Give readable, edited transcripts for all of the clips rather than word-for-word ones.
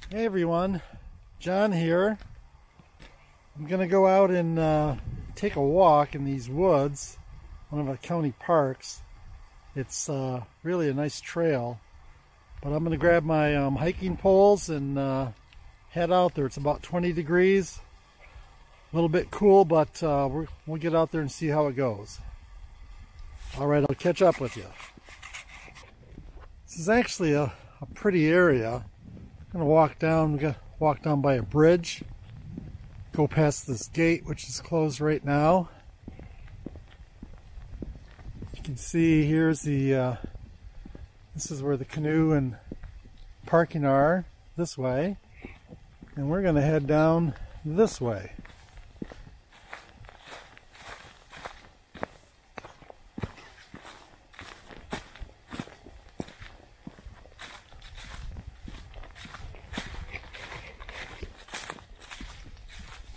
Hey everyone, John here. I'm gonna go out and take a walk in these woods, one of our county parks. It's really a nice trail, but I'm gonna grab my hiking poles and head out there. It's about 20 degrees, a little bit cool, but we'll get out there and see how it goes. All right, I'll catch up with you. This is actually a pretty area. I'm gonna walk down. We're gonna walk down by a bridge, go past this gate, which is closed right now. You can see here's the this is where the canoe and parking are, this way, and we're gonna head down this way.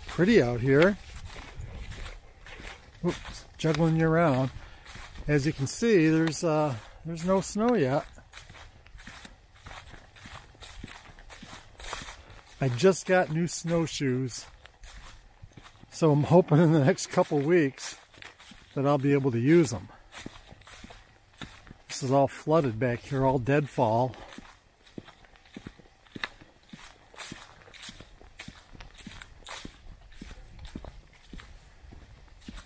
Pretty out here. Oops, juggling you around. As you can see, there's no snow yet. I just got new snowshoes, so I'm hoping in the next couple weeks that I'll be able to use them. This is all flooded back here, all deadfall.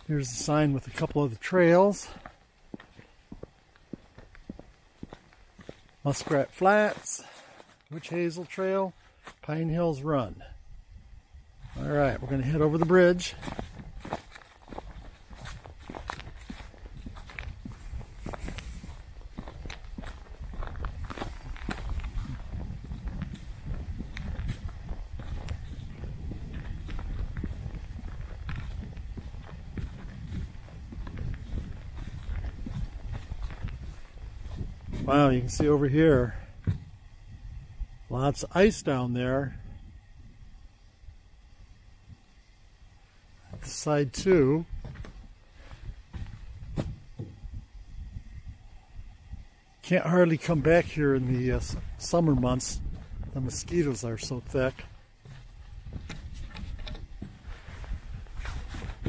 Here's a sign with a couple of the trails. Muskrat Flats, Witch Hazel Trail, Pine Hills Run. All right, we're going to head over the bridge. Wow, you can see over here, lots of ice down there. This side too. Can't hardly come back here in the summer months. The mosquitoes are so thick.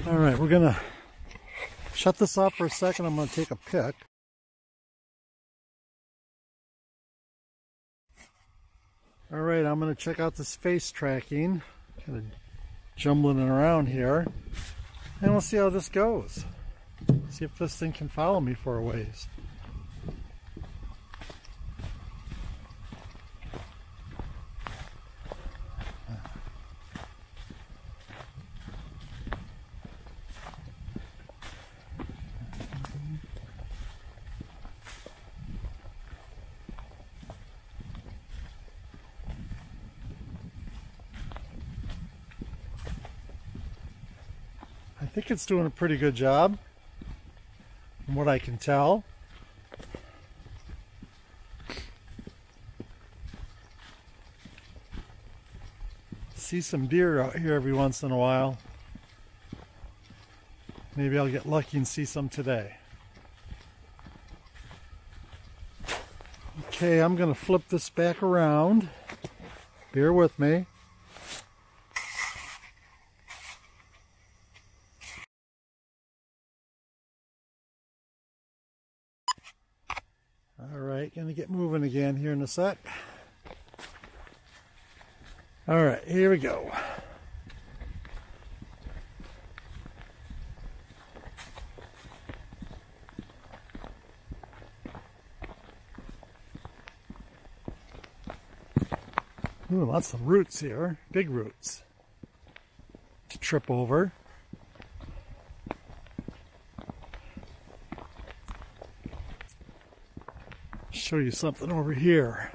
All right, we're gonna shut this off for a second. I'm gonna take a pic. All right, I'm going to check out this face tracking. Kind of jumbling it around here. And we'll see how this goes. See if this thing can follow me for a ways. I think it's doing a pretty good job, from what I can tell. See some deer out here every once in a while. Maybe I'll get lucky and see some today. Okay, I'm going to flip this back around. Bear with me. All right, gonna get moving again here in a sec. All right, here we go. Ooh, lots of roots here, big roots to trip over. Show you something over here.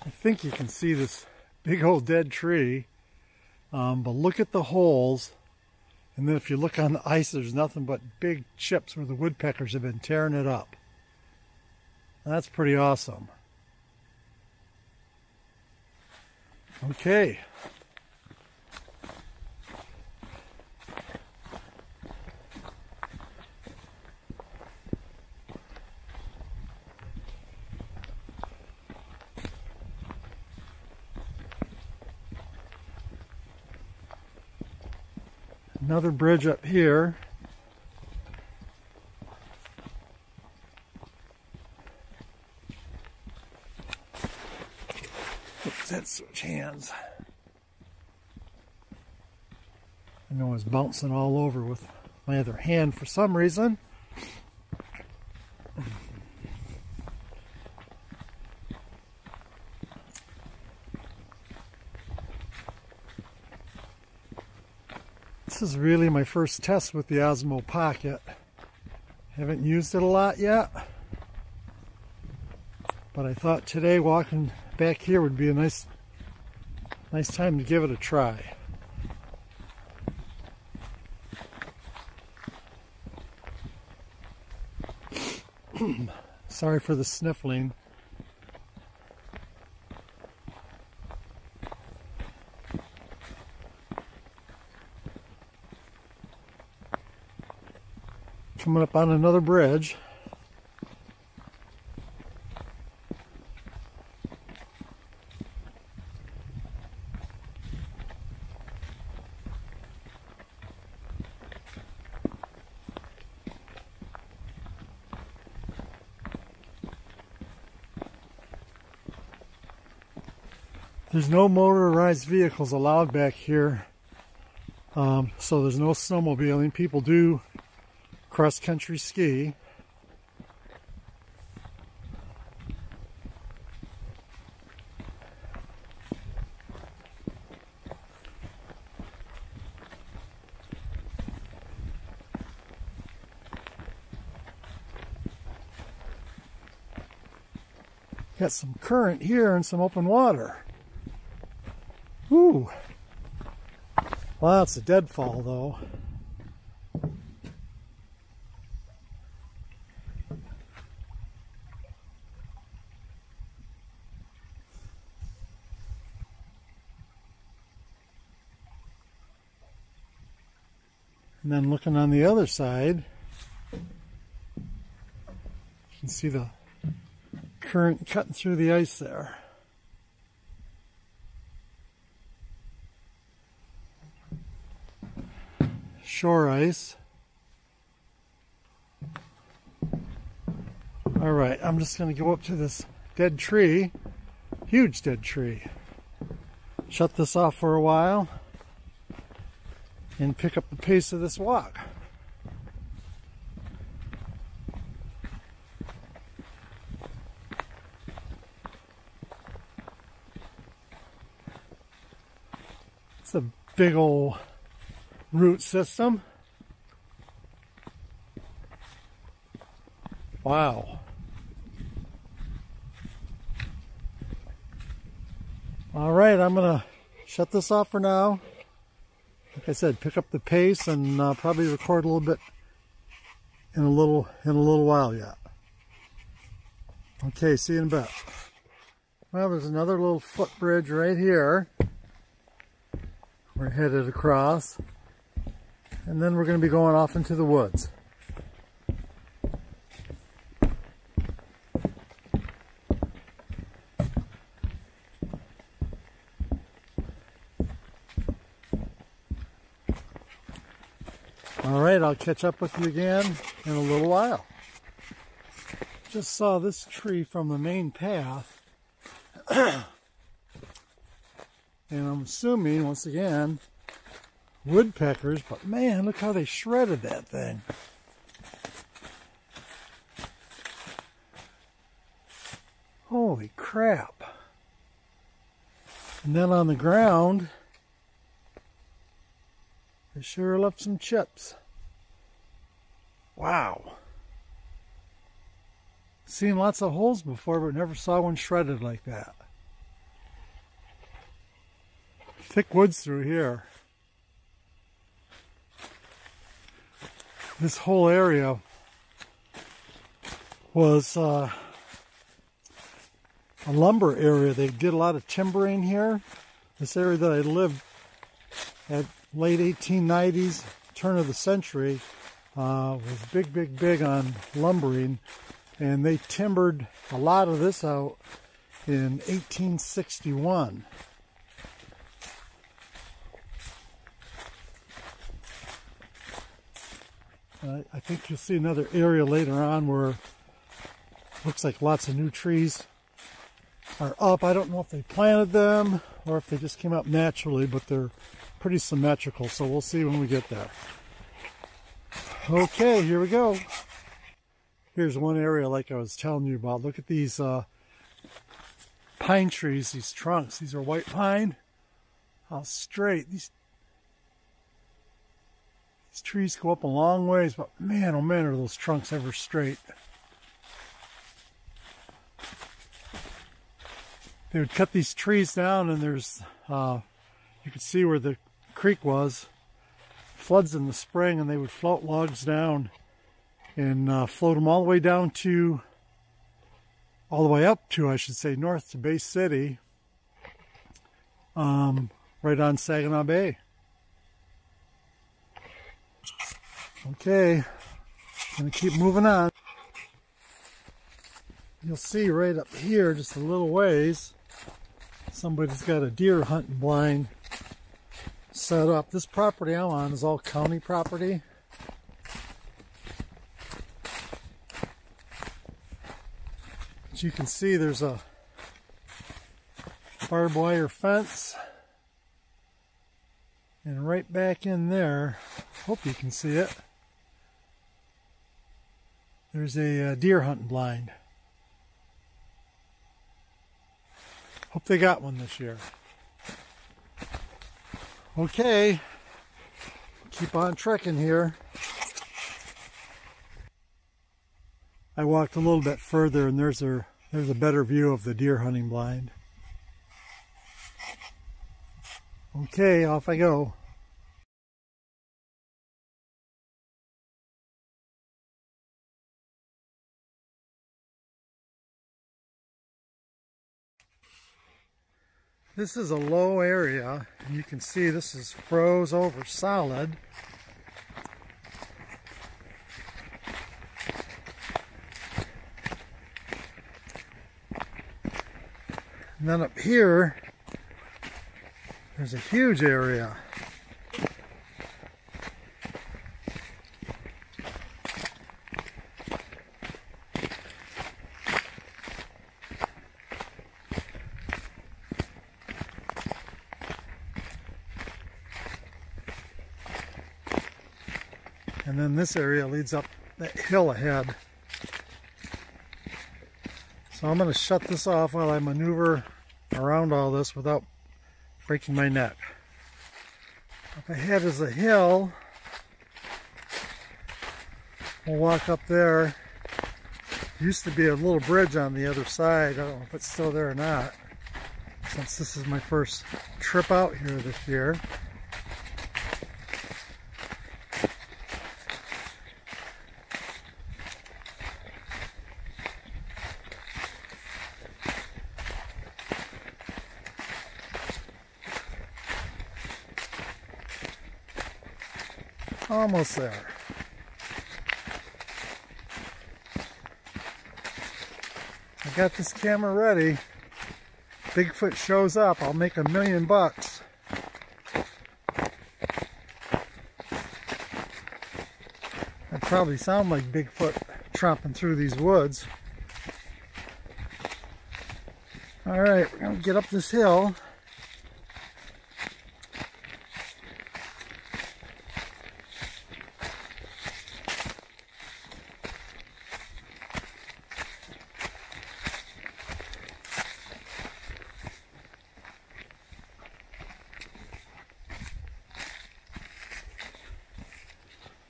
I think you can see this big old dead tree, but look at the holes, and then if you look on the ice, there's nothing but big chips where the woodpeckers have been tearing it up. That's pretty awesome. Okay. Another bridge up here. Oops, that switch hands. I know I was bouncing all over with my other hand for some reason. This is really my first test with the Osmo Pocket. Haven't used it a lot yet, but I thought today walking back here would be a nice time to give it a try. Sorry for the sniffling. Coming up on another bridge. There's no motorized vehicles allowed back here, so there's no snowmobiling. People do cross-country ski. Got some current here and some open water. Ooh. Well, it's a deadfall though. And then looking on the other side, you can see the current cutting through the ice there. Shore ice. All right, I'm just going to go up to this dead tree, huge dead tree. Shut this off for a while and pick up the pace of this walk. It's a big old root system. Wow. All right, I'm gonna shut this off for now. Like I said, pick up the pace and probably record a little bit in a little while yet. Okay, see you in a bit. Well, there's another little footbridge right here. We're headed across. And then we're going to be going off into the woods. All right, I'll catch up with you again in a little while. Just saw this tree from the main path. And I'm assuming, once again, woodpeckers, but man, look how they shredded that thing. Holy crap. And then on the ground, they sure left some chips. Wow. Seen lots of holes before, but never saw one shredded like that. Thick woods through here. This whole area was a lumber area. They did a lot of timbering here. This area that I lived at late 1890s, turn of the century, was big on lumbering. And they timbered a lot of this out in 1861. I think you'll see another area later on where looks like lots of new trees are up. I don't know if they planted them or if they just came up naturally, but they're pretty symmetrical, so we'll see when we get there. Okay, here we go. Here's one area like I was telling you about. Look at these pine trees, these trunks. These are white pine. How straight. These trees go up a long ways, but man, oh man, are those trunks ever straight. They would cut these trees down, and there's, you could see where the creek was. Floods in the spring, and they would float logs down and float them all the way down to, all the way up to, I should say, north to Bay City, right on Saginaw Bay. Okay, gonna keep moving on. You'll see right up here, just a little ways, somebody's got a deer hunting blind set up. This property I'm on is all county property. As you can see, there's a barbed wire fence. And right back in there, hope you can see it, there's a deer hunting blind. Hope they got one this year. Okay, keep on trekking here. I walked a little bit further, and there's a better view of the deer hunting blind. Okay, off I go. This is a low area, and you can see this is froze over solid. And then up here, there's a huge area. And then this area leads up that hill ahead. So I'm going to shut this off while I maneuver around all this without breaking my neck. Up ahead is a hill. We'll walk up there. Used to be a little bridge on the other side. I don't know if it's still there or not, since this is my first trip out here this year. Almost there. I got this camera ready. Bigfoot shows up, I'll make $1 million. I probably sound like Bigfoot tromping through these woods. Alright, we're gonna get up this hill.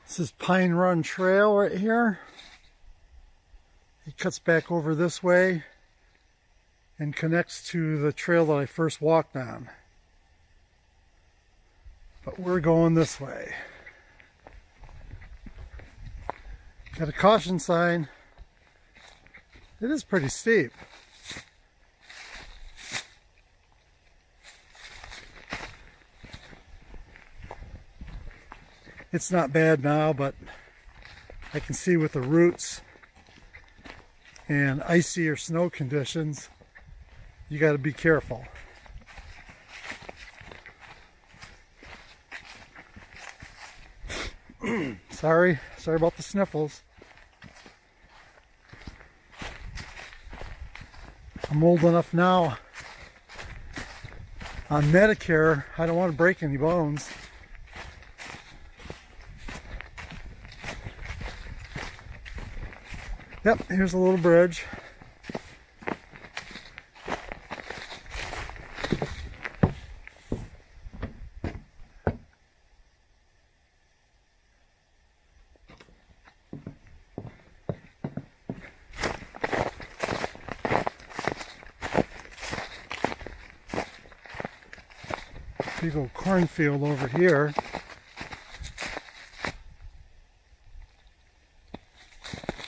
This is Pine Run Trail right here. It cuts back over this way and connects to the trail that I first walked on. But we're going this way. Got a caution sign. It is pretty steep. It's not bad now, but I can see with the roots and icy or snow conditions, you got to be careful. Sorry about the sniffles. I'm old enough now on Medicare, I don't want to break any bones. Yep, here's a little bridge. Big old cornfield over here.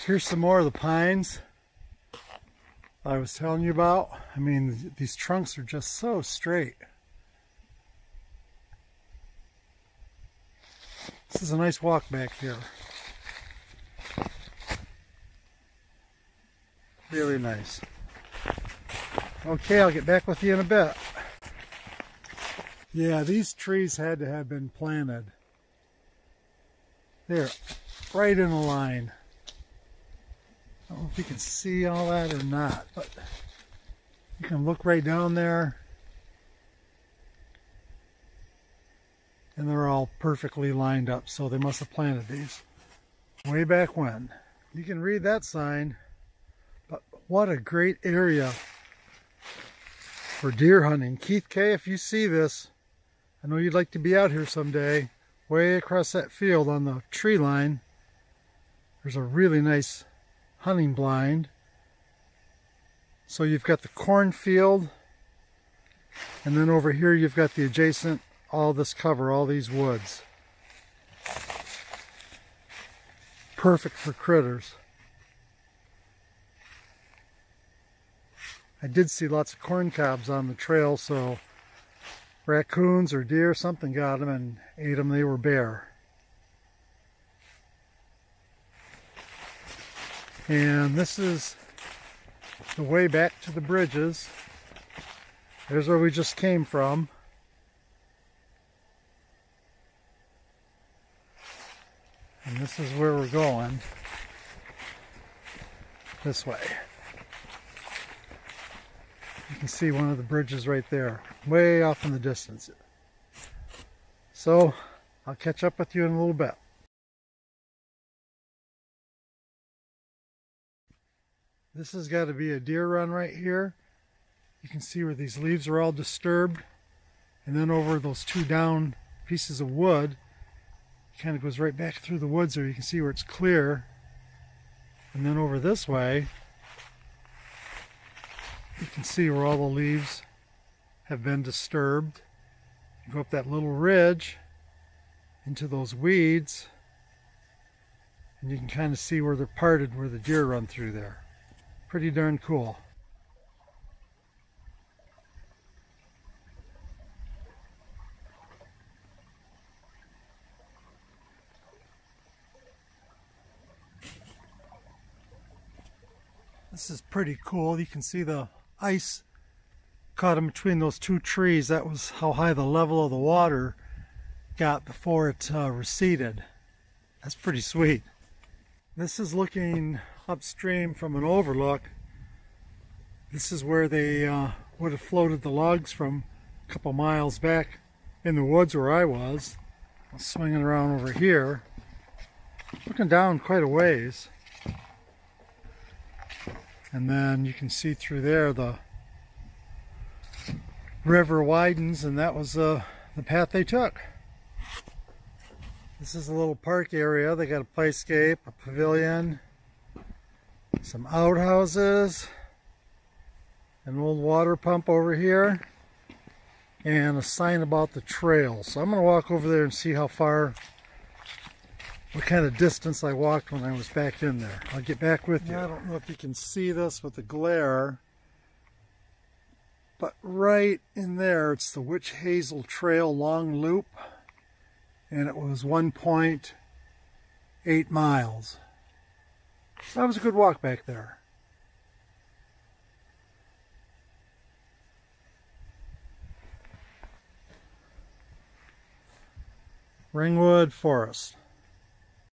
Here's some more of the pines I was telling you about. I mean, these trunks are just so straight. This is a nice walk back here. Really nice. Okay, I'll get back with you in a bit. Yeah, these trees had to have been planted. They're right in a line. I don't know if you can see all that or not, but you can look right down there and they're all perfectly lined up, so they must have planted these way back when. You can read that sign, but what a great area for deer hunting. Keith K., if you see this, I know you'd like to be out here someday. Way across that field on the tree line, there's a really nice hunting blind. So you've got the cornfield, and then over here you've got the adjacent, all this cover, all these woods. Perfect for critters. I did see lots of corn cobs on the trail, so raccoons or deer, something got them and ate them. They were bare. And this is the way back to the bridges. There's where we just came from. And this is where we're going. This way. You can see one of the bridges right there, way off in the distance. So, I'll catch up with you in a little bit. This has got to be a deer run right here. You can see where these leaves are all disturbed. And then over those two down pieces of wood, it kind of goes right back through the woods there. You can see where it's clear. And then over this way, you can see where all the leaves have been disturbed. You go up that little ridge into those weeds, and you can kind of see where they're parted, where the deer run through there. Pretty darn cool. This is pretty cool. You can see the ice caught in between those two trees. That was how high the level of the water got before it receded. That's pretty sweet. This is looking upstream from an overlook. This is where they would have floated the logs from a couple miles back in the woods where I was. I'm swinging around over here, looking down quite a ways. And then you can see through there the river widens, and that was the path they took. This is a little park area. They got a playscape, a pavilion, some outhouses, an old water pump over here, and a sign about the trail. So I'm going to walk over there and see how far, what kind of distance I walked when I was back in there. I'll get back with you. I don't know if you can see this with the glare, but right in there, it's the Witch Hazel Trail long loop, and it was 1.8 miles. That was a good walk back there. Ringwood Forest.